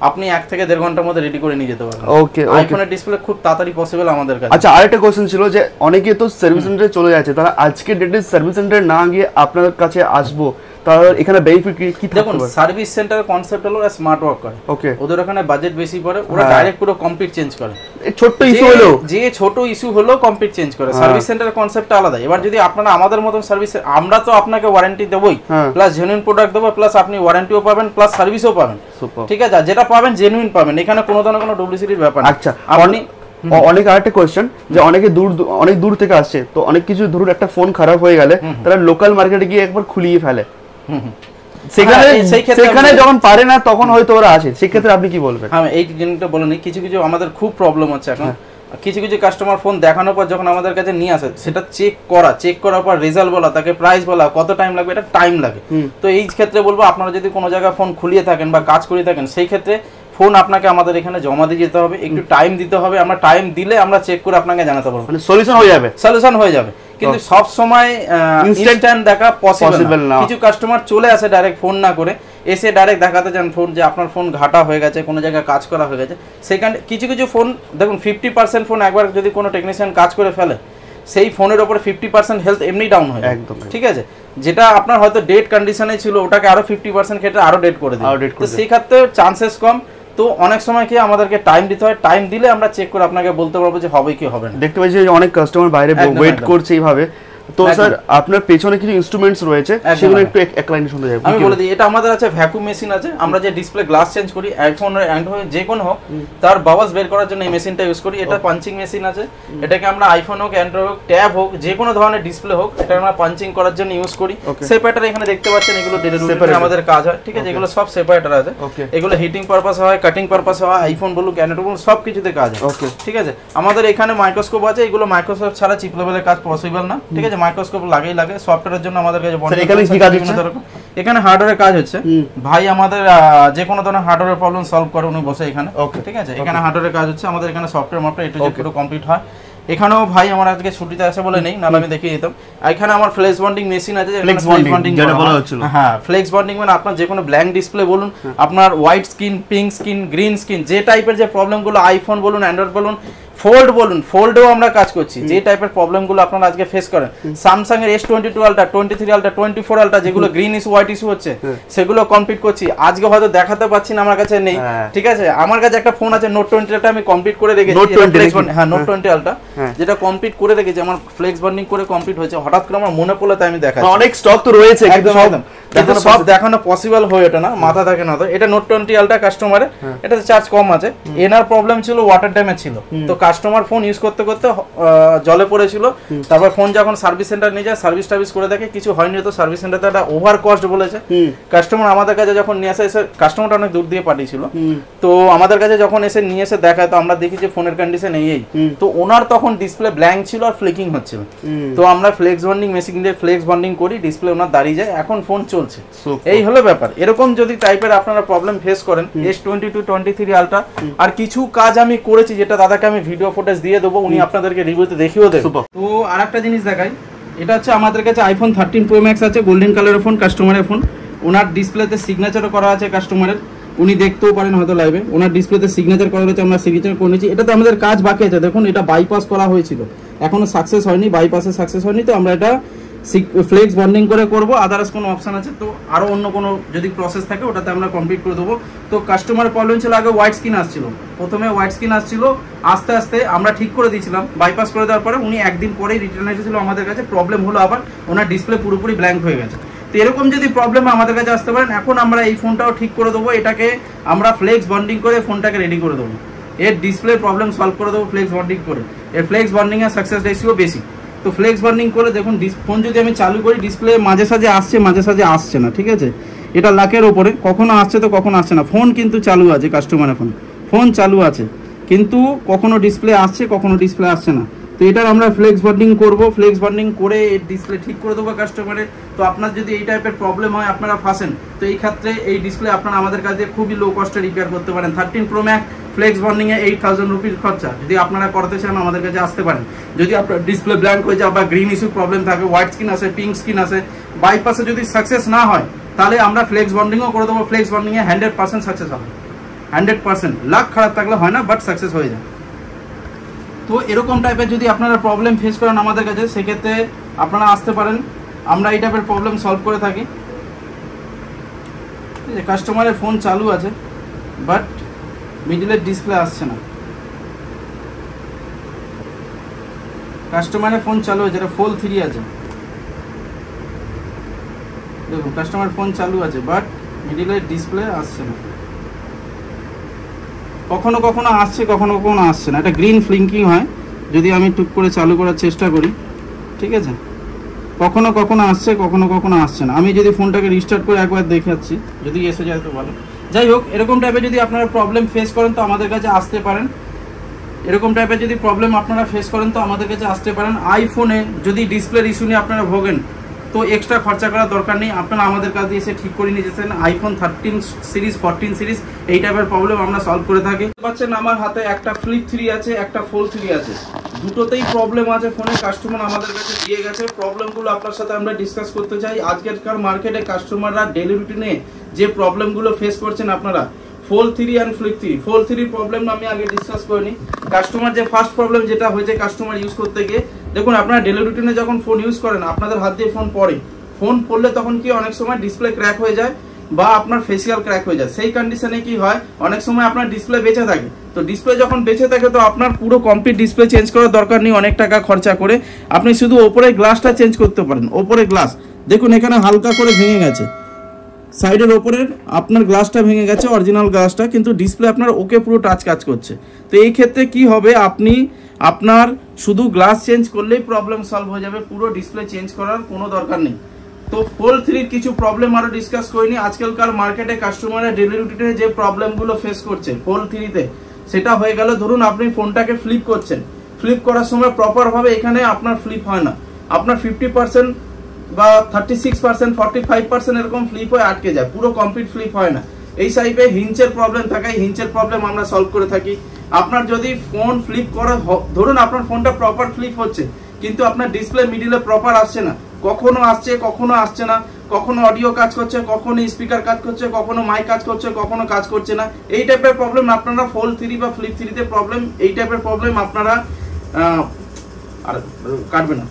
আপনি 1 থেকে 1.5 ঘন্টার মধ্যে রেডি করে নিয়ে যেতে পারবেন। ওকে, আইফোনের ডিসপ্লে খুব তাড়াতাড়ি পসিবল আমাদের কাছে। আচ্ছা, আরেকটা কোশ্চেন ছিল যে অনেকে তো সার্ভিস সেন্টারে চলে যাচ্ছে, তারা আজকে ডেটে সার্ভিস সেন্টারে না গিয়ে আপনার কাছে আসবো, তাহলে এখানে বেনিফিট কি থাকবে? দেখুন সার্ভিস সেন্টারের কনসেপ্ট হলো স্মার্ট ওয়ার্ক করে, ওকে, ওদের ওখানে বাজেট বেশি পড়ে, ওরা ডাইরেক্ট পুরো কমপ্লিট চেঞ্জ করে, ছোট ইস্যু হলো কমপ্লিট চেঞ্জ করে। সার্ভিস সেন্টারের কনসেপ্টটা আলাদা। এবার যদি আপনারা আমাদের মতন সার্ভিস, আমরা তো আপনাকে ওয়ারেন্টি দেবই, প্লাস জেনুইন প্রোডাক্ট দেবো, প্লাস আপনি ওয়ারেন্টিও পাবেন, প্লাস সার্ভিসও পাবেন, ঠিক আছে, যেটা পাবেন জেনুইন পাবেন, এখানে কোনো ধরনের কোনো ডুপ্লিসিটির ব্যাপার না। আচ্ছা, আপনি অনেক আরেকটা কোশ্চেন যে অনেক দূর থেকে আসছে, তো অনেক কিছু ধরুন একটা ফোন খারাপ হয়ে গেলে তারা লোকাল মার্কেটে গিয়ে একবার খুলিয়ে ফেলে, সেখানে যখন পারে না তখন হয়তো ওরা আসে, সেক্ষেত্রে আপনি কি বলবেন? হ্যাঁ, এই জিনিসটা বলেন, কিছু আমাদের খুব প্রবলেম হচ্ছে এখন, কিছু কিছু কাস্টমার ফোন দেখানোর পর যখন আমাদের কাছে নিয়ে আসে সেটা চেক করার পর রেজাল্ট বলা, তাকে প্রাইস বলা, কত টাইম লাগবে, এটা টাইম লাগে। তো এই ক্ষেত্রে বলবো আপনারা যদি কোনো জায়গায় ফোন খুলিয়ে থাকেন বা কাজ করে থাকেন, সেই ক্ষেত্রে ফোন আপনাকে আমাদের এখানে জমা দিয়ে যেতে হবে, একটু টাইম দিতে হবে। আমরা টাইম দিলে আমরা চেক করে আপনাকে জানাতে পারবো, মানে সলিউশন হয়ে যাবে। কিন্তু সব সময় ইনস্ট্যান্ট দেখা পসিবল না। কিছু কাস্টমার চলে আসে ডাইরেক্ট ফোন না করে, এসে ডাইরেক্ট দেখাতে চান ফোন যে আপনার ফোন ঘাটা হয়ে গেছে, কোনো জায়গায় কাজ করা হয়ে গেছে। সেখানে কিছু কিছু ফোন দেখুন 50% ফোন একবার যদি কোনো টেকনিশিয়ান কাজ করে ফেলে, সেই ফোনের উপরে 50% হেলথ এমনি ডাউন হয়ে যায়। একদম ঠিক আছে, যেটা আপনার হয়তো ডেড কন্ডিশনে ছিল ওটাকে আরো 50% ক্ষেত্রে আরো ডেড করে দেয়। তো সেই ক্ষেত্রে চান্সেস কম। তো অনেক সময় কি আমাদেরকে টাইম দিতে হয়, টাইম দিলে আমরা চেক করে আপনাকে বলতে পারবো যে হবে কি হবে না। দেখতে পাচ্ছি যে অনেক কাস্টমার বাইরে ওয়েট করছে এইভাবে। তো স্যার আপনার পেছনে কিছু ইনস্ট্রুমেন্টস রয়েছে, সেগুলো একটু এক লাইনে শুনতে যাই। আমি বলে দিই, এটা আমাদের আছে ভ্যাকুয়াম মেশিন আছে। আমরা যে ডিসপ্লে গ্লাস চেঞ্জ করি, আইফোন আর অ্যান্ড্রয়েড যে কোনো হোক, তার বাবলস বের করার জন্য এই মেশিনটা ইউজ করি। এটা পাঞ্চিং মেশিন আছে, এটাকে আমরা আইফোন হোক, অ্যান্ড্রয়েড হোক, ট্যাব হোক, যে কোনো ধরনের ডিসপ্লে হোক, এটা আমরা পাঞ্চিং করার জন্য ইউজ করি। সেপারেটর এখানে দেখতে পাচ্ছেন, এগুলো ডেলিভারি আমাদের কাজ হয়। ঠিক আছে, এগুলো সব সেপারেটর আছে। এগুলো হিটিং পারপাস হয়, কাটিং পারপাস হয়, আইফোন বলুক, অ্যান্ড্রয়েড বলুক, সব কিছুতে কাজ হয়। ঠিক আছে, আমাদের এখানে মাইক্রোস্কোপ আছে। এগুলো মাইক্রোস্কোপ ছাড়া চিপ লেভেলের কাজ পসিবল না। ঠিক আছে, মাইক্রোস্কোপ লাগে সফটওয়্যারের জন্য আমাদের কাছে এখানে হার্ডওয়্যারের কাজ হচ্ছে। ভাই আমাদের যে কোনো ধরনের হার্ডওয়্যার প্রবলেম সলভ করে উনি বসে এখানে। ঠিক আছে, এখানে হার্ডওয়্যারের কাজ হচ্ছে। আমাদের এখানে সফটওয়্যার মাপটা একটু পুরো কমপ্লিট হয়। এখানেও ভাই আমার আজকে ছুটিতে আছে বলে নেই, নাহলে আমি দেখিয়ে দিতাম। এখানে আমার ফ্লেক্স বন্ডিং মেশিন আছে। হ্যাঁ, ফ্লেক্স বন্ডিং মানে আপনার যে কোনো ব্ল্যাঙ্ক ডিসপ্লে বলুন, আপনার white screen, pink screen, green screen, যে টাইপের যে প্রবলেমগুলো আইফোন বলুন, অ্যান্ড্রয়েড বলুন, ফোল্ড বলুন, ফোল্ডেও আমরা কাজ করছি। যে টাইপের প্রবলেমগুলো আপনারা আজকে ফেস করেন, স্যামসাং এর S22 আলট্রা, 23 আলট্রা, 24 আলট্রা, যেগুলো গ্রিন ইস্যু, হোয়াইট ইস্যু হচ্ছে, সেগুলো কমপ্লিট করছি। আজকে হয়তো দেখাতে পাচ্ছি না, আমার কাছে নেই। ঠিক আছে, আমার কাছে একটা ফোন আছে নোট 20 আলট্রা, আমি কমপ্লিট করে রেখেছি। হ্যাঁ, নোট 20 আলট্রা, যেটা কমপ্লিট করে রেখেছি, আমার ফ্লেক্স বন্ডিং করে কমপ্লিট হয়েছে। হঠাৎ করে আমার মনে পড়লো, তাই আমি দেখাচ্ছি। অনেক স্টক তো রয়েছে, একদম কিন্তু সব দেখানো পসিবল হয়ে ওঠে না, মাথা থাকে না। তো এটা নোট 20 আলট্রা কাস্টমারের, এটাতে চার্জ কম আছে। এনার প্রবলেম ছিল ওয়াটার ড্যামেজ ছিল। তো কাস্টমার ফোন ইউজ করতে করতে জলে পড়েছিল। তারপর ফোন যখন সার্ভিস সেন্টার নিয়ে যায়, সার্ভিস টার্ভিস করে দেখে কিছু হয়নি। তো সার্ভিস সেন্টারতে একটা ওভার কস্ট বলেছে। কাস্টমার আমাদের কাছে যখন নিয়ে আসে, কাস্টমারটা অনেক দূর দিয়ে পাঠিয়েছিল। তো আমাদের কাছে যখন এসে নিয়ে এসে দেখায়, তো আমরা দেখি যে ফোনের কন্ডিশন এই। তো ওনার তখন ডিসপ্লে ব্ল্যাঙ্ক ছিল আর ফ্লিকিং হচ্ছিল। তো আমরা ফ্লেক্স বন্ডিং মেশিন দিয়ে ফ্লেক্স বন্ডিং করি, ডিসপ্লে ওনার দাঁড়িয়ে যায়, এখন ফোন চলছে। এই হলো ব্যাপার। এরকম যদি টাইপের আপনারা প্রবলেম ফেস করেন, S22, 23 আলট্রা, আর কিছু কাজ আমি করেছি যেটা দাদাকে আমি ভিডিও ফুটেজ দিয়ে দেবো, উনি আপনাদেরকে রিভিউতে দেখিয়েও দেবে। তো আরেকটা জিনিস দেখাই, এটা হচ্ছে আমাদের কাছে আইফোন 13 প্রো ম্যাক্স আছে, গোল্ডেন কালারের ফোন, কাস্টমারের ফোন। ওনার ডিসপ্লেতে সিগনেচারও করা আছে কাস্টমারের, উনি দেখতেও পারেন হয়তো লাইভে। ওনার ডিসপ্লেতে সিগনেচার করা রয়েছে, আমরা সিগনেচার করে নিয়েছি। এটাতে আমাদের কাজ বাকি আছে। দেখুন, এটা বাইপাস করা হয়েছিল, এখনো সাকসেস হয়নি, বাইপাসে সাকসেস হয়নি। তো আমরা এটা ফ্লেক্স বন্ডিং করে করবো। আদার্স কোনো অপশন আছে তো আরো অন্য কোনো যদি প্রসেস থাকে ওটাতে আমরা কমপ্লিট করে দেবো। তো কাস্টমারের প্রবলেম ছিল, আগে হোয়াইট স্ক্রিন আসছিল, প্রথমে হোয়াইট স্ক্রিন আসছিল, আস্তে আস্তে আমরা ঠিক করে দিয়েছিলাম। বাইপাস করে দেওয়ার পরে উনি একদিন পরেই রিটার্ন এসেছিল আমাদের কাছে। প্রবলেম হলো আবার ওনার ডিসপ্লে পুরোপুরি ব্ল্যাঙ্ক হয়ে গেছে। তো এরকম যদি প্রবলেম আমাদের কাছে আসতে পারেন, এখন আমরা এই ফোনটাও ঠিক করে দেবো। এটাকে আমরা ফ্লেক্স বন্ডিং করে ফোনটাকে রেডি করে দেবো, এর ডিসপ্লে প্রবলেম সলভ করে দেবো ফ্লেক্স বন্ডিং করে। এর ফ্লেক্স বন্ডিং এর সাকসেস রেশিও বেশি। তো ফ্লেক্স বন্ডিং করে দেখুন, ফোন যদি আমি চালু করি, ডিসপ্লে মাঝে সাঝে আসছে, মাঝে সাঝে আসছে না। ঠিক আছে, এটা লাকের ওপরে, কখনো আসছে তো কখনো আসছে না। ফোন কিন্তু চালু আছে, কাস্টমারের ফোন চালু আছে, কিন্তু কখনো ডিসপ্লে আসছে, কখনো ডিসপ্লে আসছে না। তো এটার আমরা ফ্লেক্স বন্ডিং করবো, ফ্লেক্স বন্ডিং করে এর ডিসপ্লে ঠিক করে দেবো কাস্টমারের। তো আপনার যদি এই টাইপের প্রবলেম হয়, আপনারা ফাঁসেন, তো এই ক্ষেত্রে এই ডিসপ্লে আপনারা আমাদের কাছে খুবই লো কস্টে রিপেয়ার করতে পারেন। 13 প্রো ম্যাক্স ফ্লেক্স বন্ডিং এ 8000 রুপিস খরচা। যদি আপনারা করতে চান আমাদের কাছে আসতে পারেন। যদি আপনার ডিসপ্লে ব্ল্যাঙ্ক হয়ে যায় বা গ্রিন ইস্যু প্রবলেম থাকে, হোয়াইট স্ক্রিন আছে, পিঙ্ক স্ক্রিন আছে, বাইপাসে যদি সাকসেস না হয়, তাহলে আমরা ফ্লেক্স বন্ডিংও করে দেবো। ফ্লেক্স বন্ডিং এ 100% সাকসেস হবে, 100%। লাখ খারাপ থাকলে হয় না, বাট সাকসেস হয়ে যায়। তো এরকম টাইপের যদি আপনারা প্রবলেম ফেস করেন আমাদের কাছে, সেক্ষেত্রে আপনারা আসতে পারেন। আমরা এই টাইপের প্রবলেম সলভ করে থাকি। কাস্টমারের ফোন চালু আছে, বাট মিডিলের ডিসপ্লে আসছে না। কাস্টমারের ফোন চালু আছে, এটা ফোল 3 আছে। দেখুন, কাস্টমার ফোন চালু আছে, বাট মিডিলের ডিসপ্লে আসছে না। কখনো কখনো আসছে, কখনো কখনো আসছে না। এটা গ্রিন ফ্লিঙ্কিং হয় যদি আমি টুক করে চালু করার চেষ্টা করি। ঠিক আছে, কখনো কখনো আসছে, কখনো কখনো আসছে না। আমি যদি ফোনটাকে রিস্টার্ট করে একবার দেখাচ্ছি, যদি এসে যায় তো ভালো। যাই হোক, এরকম টাইপের যদি আপনারা প্রবলেম ফেস করেন, তো আমাদের কাছে আসতে পারেন। এরকম টাইপের যদি প্রবলেম আপনারা ফেস করেন তো আমাদের কাছে আসতে পারেন। আইফোনে যদি ডিসপ্লের ইস্যু নিয়ে আপনারা ভোগেন তো এক্সট্রা খরচা করার দরকার নেই, আপনারা আমাদের কাছে এসে ঠিক করে নিয়ে যেতেন। আইফোন 13 সিরিজ 14 সিরিজ এই টাইপের প্রবলেম আমরা সলভ করে থাকি। পাচ্ছেন আমার হাতে একটা ফ্লিপ 3 আছে, একটা ফোল্ড 3 আছে, দুটোতেই প্রবলেম আছে ফোনে। কাস্টমার আমাদের কাছে দিয়ে গেছে, প্রবলেমগুলো আপনার সাথে আমরা ডিসকাস করতে চাই। আজকেরকার মার্কেটে কাস্টমাররা ডেইলি রুটিনে যে প্রবলেমগুলো ফেস করছেন আপনারা, fold 3 and flip 3। Fold 3 problem আমি আগে ডিসকাস করিনি। কাস্টমার যে ফার্স্ট প্রবলেম যেটা হয়েছে কাস্টমার ইউজ করতে গিয়ে, দেখুন আপনারা ডেইলি রুটিনে যখন ফোন ইউজ করেন আপনাদের হাত দিয়ে ফোন পড়লে তখন কি অনেক সময় ডিসপ্লে ক্র্যাক হয়ে যায় বা আপনার ফেসিয়াল ক্র্যাক হয়ে যায়। সেই কন্ডিশনে কি হয়, অনেক সময় আপনার ডিসপ্লে বেঁচে থাকে। তো ডিসপ্লে যখন বেঁচে থাকে তো আপনার পুরো কমপ্লিট ডিসপ্লে চেঞ্জ করার দরকার নেই অনেক টাকা খরচা করে, আপনি শুধু ওপরের গ্লাসটা চেঞ্জ করতে পারেন। ওপরের গ্লাস দেখুন এখানে হালকা করে ভেঙে গেছে, সাইডের ওপরের আপনার গ্লাসটা ভেঙে গেছে, অরিজিনাল গ্লাসটা, কিন্তু ডিসপ্লে আপনার ওকে পুরো টাচ কাজ করছে। তো এই ক্ষেত্রে কি হবে, আপনি আপনার শুধু গ্লাস চেঞ্জ করলেই প্রবলেম সলভ হয়ে যাবে, পুরো ডিসপ্লে চেঞ্জ করার কোনো দরকার নেই। তো ফোল্ড 3 কিছু প্রবলেম আরো ডিসকাস করিনি। আজকালকার মার্কেটে কাস্টমাররা ডেইলি রুটিনে যে প্রবলেমগুলো ফেস করছে ফোল্ড 3-তে, সেটা হয়ে গেল ধরুন আপনি ফোনটাকে ফ্লিপ করছেন, ফ্লিপ করার সময় প্রপারভাবে এখানে আপনার ফ্লিপ হয় না, আপনার 50% বা 36%, 45% এরকম ফ্লিপ হয়ে আটকে যায়, পুরো কমপ্লিট ফ্লিপ হয় না। এই সাইডে হিঞ্চের প্রবলেম থাকে, হিঞ্চের প্রবলেম আমরা সলভ করে থাকি। আপনার যদি ফোন ফ্লিপ করে, ধরুন আপনার ফোনটা প্রপার ফ্লিপ হচ্ছে কিন্তু আপনার ডিসপ্লে মিডিলে প্রপার আসছে না, কখনো আসছে কখনো আসছে না, কখনো অডিও কাজ করছে, কখনো স্পিকার কাজ করছে, কখনো মাইক কাজ করছে, কখনো কাজ করছে না, এই টাইপের প্রবলেম আপনারা ফোল্ড 3 বা ফ্লিপ 3-তে প্রবলেম, এই টাইপের প্রবলেম আপনারা আর কাটবে না,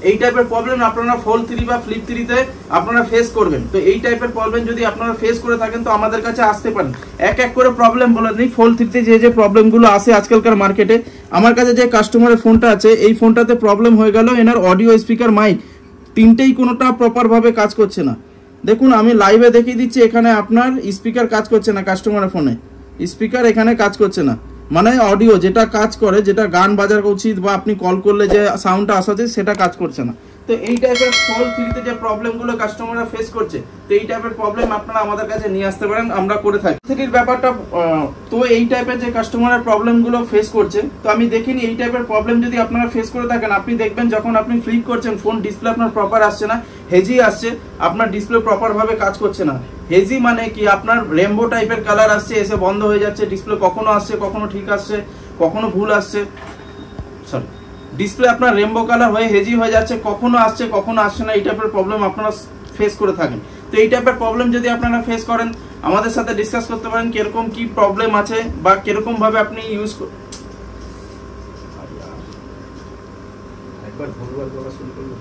এই টাইপের প্রবলেম আপনারা ফোল্ড 3 বা ফ্লিপ 3-তে আপনারা ফেস করবেন। তো এই টাইপের প্রবলেম যদি আপনারা ফেস করে থাকেন তো আমাদের কাছে আসতে পারেন। এক এক করে প্রবলেম বলে দিই। ফোল্ড 3-তে যে প্রবলেমগুলো আসে আজকালকার মার্কেটে, আমার কাছে যে কাস্টমারের ফোনটা আছে এই ফোনটাতে প্রবলেম হয়ে গেল এনার অডিও, স্পিকার, মাইক তিনটেই কোনোটা প্রপারভাবে কাজ করছে না। দেখুন আমি লাইভে দেখিয়ে দিচ্ছি, এখানে আপনার স্পিকার কাজ করছে না, কাস্টমারের ফোনে স্পিকার এখানে কাজ করছে না, মানে অডিও যেটা কাজ করে, যেটা গান বাজার উচিত বা আপনি কল করলে যে সাউন্ডটা আসা যায় সেটা কাজ করছে না। তো এই টাইপের ফোল্ড 3-তে যে প্রবলেমগুলো কাস্টমাররা ফেস করছে, তো এই টাইপের প্রবলেম আপনারা আমাদের কাছে নিয়ে আসতে পারেন, আমরা করে থাকি। 3-র ব্যাপারটা তো এই টাইপের যে কাস্টমারের প্রবলেমগুলো ফেস করছে, তো আমি দেখিনি এই টাইপের প্রবলেম যদি আপনারা ফেস করে থাকেন, আপনি দেখবেন যখন আপনি ফ্লিপ করছেন ফোন ডিসপ্লে আপনার প্রপার আসছে না, হেজি আসছে, আপনার ডিসপ্লে প্রপারভাবে কাজ করছে না। হেজি মানে কি, আপনার রেমবো টাইপের কালার আসছে, এসে বন্ধ হয়ে যাচ্ছে, ডিসপ্লে কখনো আসছে কখনো ঠিক আসছে, কখনো ভুল আসছে, সরি ডিসপ্লে আপনার রেমবো কালার হয়ে হেজি হয়ে যাচ্ছে, কখনো আসছে কখনো আসছে না, এই টাইপের প্রবলেম আপনারা ফেস করে থাকেন। তো এই টাইপের প্রবলেম যদি আপনারা ফেস করেন আমাদের সাথে ডিসকাস করতে পারেন, কিরকম কি প্রবলেম আছে বা কিরকম ভাবে আপনি ইউজ একবার ভুলবার বলা শুরু করলে।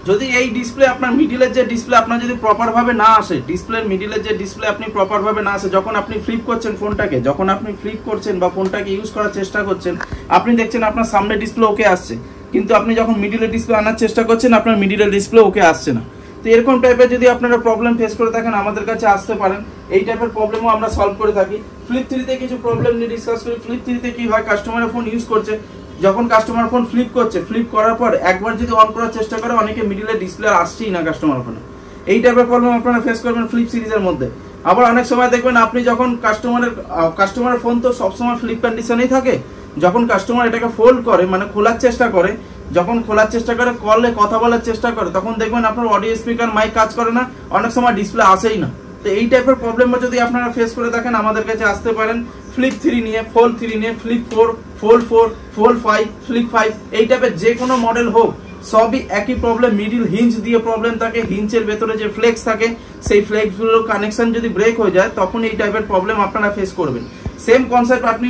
যদি এই ডিসপ্লে আপনার মিডিলের যে ডিসপ্লে আপনার যদি প্রপার ভাবে না আসে, ডিসপ্লের মিডিলের যে ডিসপ্লে আপনি প্রপার ভাবে না আসে, যখন আপনি ফ্লিপ করছেন ফোনটাকে, যখন আপনি ফ্লিপ করছেন বা ফোনটাকে ইউজ করার চেষ্টা করছেন, আপনি দেখছেন আপনার সামনে ডিসপ্লে ওকে আসছে, কিন্তু আপনি যখন মিডিলের ডিসপ্লে আনার চেষ্টা করছেন আপনার মিডিলের ডিসপ্লে ওকে আসছে না। তো এরকম টাইপের যদি আপনারা প্রবলেম ফেস করে থাকেন আমাদের কাছে আসতে পারেন, এই টাইপের প্রবলেমও আমরা সলভ করে থাকি। ফ্লিপ 3-তে কিছু প্রবলেম নিয়ে ডিসকাস করি। ফ্লিপ 3-তে কি হয়, কাস্টমারের ফোন ইউজ করছে, যখন কাস্টমার ফোন ফ্লিপ করছে, ফ্লিপ করার পর একবার যদি অন করার চেষ্টা করে অনেকে মিডিলে ডিসপ্লে আসছেই না কাস্টমার ফোনে, এই টাইপের প্রবলেম আপনারা ফেস করবেন ফ্লিপ সিরিজের মধ্যে। আবার অনেক সময় দেখবেন আপনি যখন কাস্টমারের ফোন তো সবসময় ফ্লিপ কন্ডিশনেই থাকে, যখন কাস্টমার এটাকে ফোল্ড করে মানে খোলার চেষ্টা করে, যখন খোলার চেষ্টা করে কলে কথা বলার চেষ্টা করে, তখন দেখবেন আপনার অডিও, স্পিকার, মাইক কাজ করে না, অনেক সময় ডিসপ্লে আসেই না। তো এই টাইপের প্রবলেম যদি আপনারা ফেস করে থাকেন আমাদের কাছে আসতে পারেন ফ্লিপ 3 নিয়ে, ফোল্ড 3 নিয়ে, ফ্লিপ 4, ফোল্ড 4, ফোল্ড 5, ফ্লিপ 5, এই টাইপের যে কোনো মডেল হোক সবই একই প্রবলেম। মিডিল হিঞ্চ দিয়ে প্রবলেম থাকে, হিঞ্চের ভেতরে যে ফ্লেক্স থাকে সেই ফ্লেক্সগুলোর কানেকশন যদি ব্রেক হয়ে যায় তখন এই টাইপের প্রবলেম আপনারা ফেস করবেন। সেম কনসেপ্ট আপনি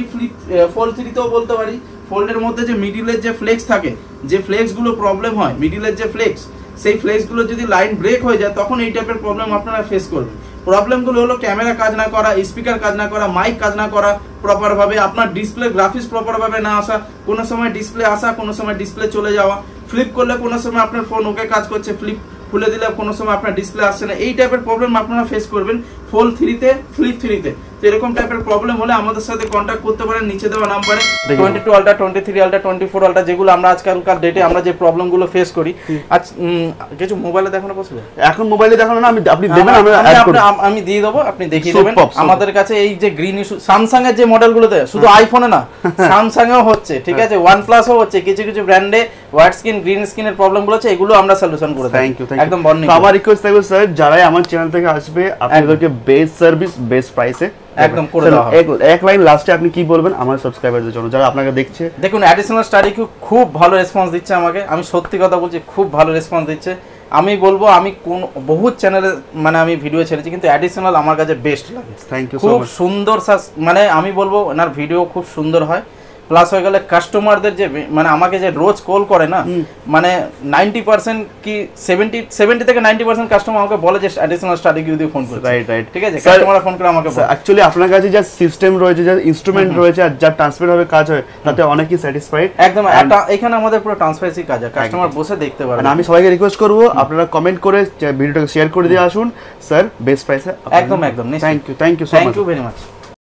ফোল্ড 3-তেও বলতে পারি। ফোল্ডের মধ্যে যে মিডিলের যে ফ্লেক্স থাকে, যে ফ্লেক্সগুলো প্রবলেম হয়, মিডিলের যে ফ্লেক্স, সেই ফ্লেক্সগুলো যদি লাইন ব্রেক হয়ে যায় তখন এই টাইপের প্রবলেম আপনারা ফেস করবেন। প্রবলেমগুলো হলো ক্যামেরা কাজ না করা, স্পিকার কাজ না করা, মাইক কাজ না করা প্রপার ভাবে, আপনার ডিসপ্লে গ্রাফিক্স প্রপার ভাবে না আসা, কোনো সময় ডিসপ্লে আসা কোনো সময় ডিসপ্লে চলে যাওয়া, ফ্লিপ করলে কোনো সময় আপনার ফোন ওকে কাজ করছে, ফ্লিপ খুলে দিলে কোনো সময় আপনার ডিসপ্লে আসছে না, এই টাইপের প্রবলেম আপনারা ফেস করবেন ফোল্ড 3-তে, ফ্লিপ 3-তে। তো এরকম টাইপের প্রবলেম হলে আমাদের সাথে কন্ট্যাক্ট করতে পারেন নিচে দেওয়া নাম্বারে। 22 আলট্রা, 23 আলট্রা, 24 আলট্রা, যেগুলো আমরা আজকালকার ডেটে আমরা যে প্রবলেমগুলো ফেস করি। আজ কিছু মোবাইলে দেখানো পসিবল? এখন মোবাইলে দেখানো না, আপনি দেবেন, আমরা অ্যাড করব, আমি দিয়ে দেবো, আপনি দেখিয়ে দেবেন। আমাদের কাছে এই যে গ্রিন ইস্যু স্যামসাং এর যে মডেলগুলোতে, শুধু আইফোনে না, স্যামসাং এও হচ্ছে, ঠিক আছে, OnePlus-ও হচ্ছে, কিছু কিছু ব্র্যান্ডে হোয়াইট স্ক্রিন, গ্রিন স্ক্রিনের প্রবলেমগুলো আছে, এগুলো আমরা সলিউশন করে দেই। থ্যাংক ইউ, একদম বর্ণিত। আমার রিকোয়েস্ট থাকবে স্যার, যারাই আমার চ্যানেল থেকে আসবে আপনাদেরকে বেস্ট সার্ভিস, বেস্ট প্রাইসে একদম করে দেওয়া হবে। এক লাইন লাস্টে আপনি কি বলবেন আমার সাবস্ক্রাইবারদের জন্য যারা আপনাকে দেখছে? দেখুন, অ্যাডিশনাল স্টাডি খুব ভালো রেসপন্স দিচ্ছে আমাকে, আমি সত্যি কথা বলছি, খুব ভালো রেসপন্স দিচ্ছে। আমি বলবো, আমি কোন বহু চ্যানেলে মানে আমি ভিডিও ছেড়েছি, কিন্তু অ্যাডিশনাল আমার কাছে বেস্ট লাগে। থ্যাংক ইউ, খুব সুন্দর, মানে আমি বলবো ওনার ভিডিও খুব সুন্দর হয়। প্লাস হয়ে গেলে কাস্টমারদের যে মানে আমাকে যে রোজ কল করে না, মানে 90% কি 70 থেকে 90% কাস্টমার আমাকে বলে যে অ্যাডিশনাল স্টাডি কি দিয়ে ফোন করে। রাইট, ঠিক আছে, কাস্টমাররা ফোন করে আমাকে বলে। অ্যাকচুয়ালি আপনার কাছে যা সিস্টেম রয়েছে, যা ইনস্ট্রুমেন্ট রয়েছে, আর যা ট্রান্সফার হবে কাজ হয়, তাতে অনেকই স্যাটিসফাইড। একদম, এখানে আমাদের পুরো ট্রান্সপারেন্সি কাজ হয়, কাস্টমার বসে দেখতে পারে। আমি সবাইকে রিকোয়েস্ট করব আপনারা কমেন্ট করে ভিডিওটাকে শেয়ার করে দিয়ে আসুন স্যার, বেস্ট প্রাইসে। একদম, thank you so much. Thank you very much.